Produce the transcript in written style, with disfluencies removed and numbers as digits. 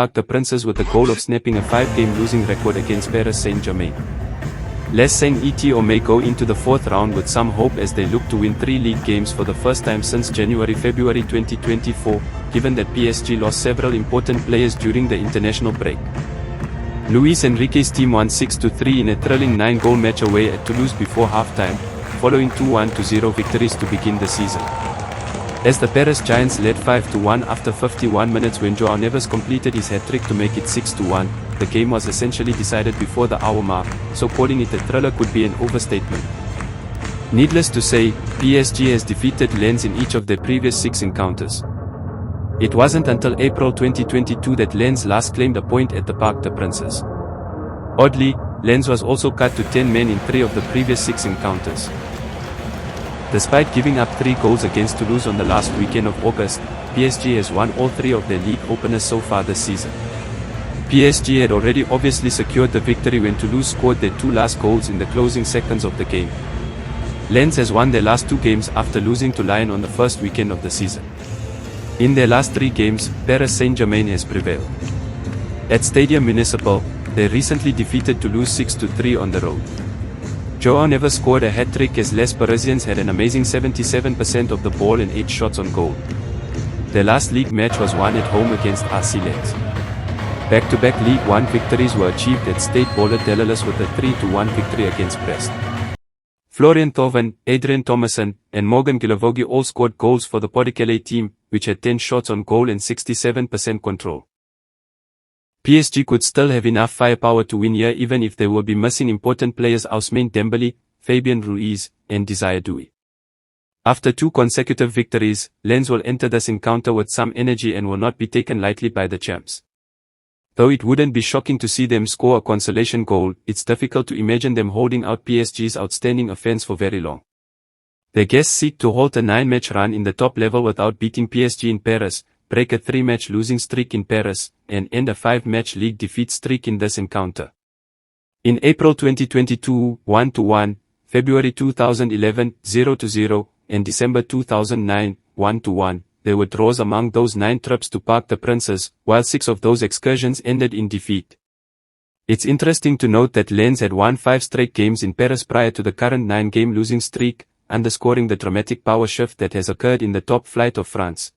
Parc des Princes with the goal of snapping a 5-game losing record against Paris Saint-Germain. Les Saint-Etienne may go into the fourth round with some hope as they look to win 3 league games for the first time since January-February 2024, given that PSG lost several important players during the international break. Luis Enrique's team won 6-3 in a thrilling 9-goal match away at Toulouse before halftime, following 2-1-0 victories to begin the season. As the Paris Giants led 5-1 after 51 minutes when Joao Neves completed his hat-trick to make it 6-1, the game was essentially decided before the hour mark, so calling it a thriller could be an overstatement. Needless to say, PSG has defeated Lens in each of their previous 6 encounters. It wasn't until April 2022 that Lens last claimed a point at the Parc des Princes. Oddly, Lens was also cut to 10 men in 3 of the previous 6 encounters. Despite giving up 3 goals against Toulouse on the last weekend of August, PSG has won all 3 of their league openers so far this season. PSG had already obviously secured the victory when Toulouse scored their 2 last goals in the closing seconds of the game. Lens has won their last 2 games after losing to Lyon on the first weekend of the season. In their last 3 games, Paris Saint-Germain has prevailed. At Stadium Municipal, they recently defeated Toulouse 6-3 on the road. Joao Neves scored a hat-trick as Les Parisiens had an amazing 77% of the ball and 8 shots on goal. Their last league match was won at home against RCL. Back-to-back League 1 victories were achieved at Stade Bollard-Delillas with a 3-1 victory against Brest. Florian Thauvin, Adrien Thomasson, and Morgan Guilavogui all scored goals for the Pas-de-Calais team, which had 10 shots on goal and 67% control. PSG could still have enough firepower to win here even if they will be missing important players Ousmane Dembele, Fabien Ruiz, and Desire Doué. After 2 consecutive victories, Lens will enter this encounter with some energy and will not be taken lightly by the champs. Though it wouldn't be shocking to see them score a consolation goal, it's difficult to imagine them holding out PSG's outstanding offense for very long. Their guests seek to halt a 9-match run in the top level without beating PSG in Paris, break a 3-match losing streak in Paris, and end a 5-match league defeat streak in this encounter. In April 2022, 1-1, February 2011, 0-0, and December 2009, 1-1, there were draws among those 9 trips to Parc des Princes, while 6 of those excursions ended in defeat. It's interesting to note that Lens had won 5 straight games in Paris prior to the current 9-game losing streak, underscoring the dramatic power shift that has occurred in the top flight of France.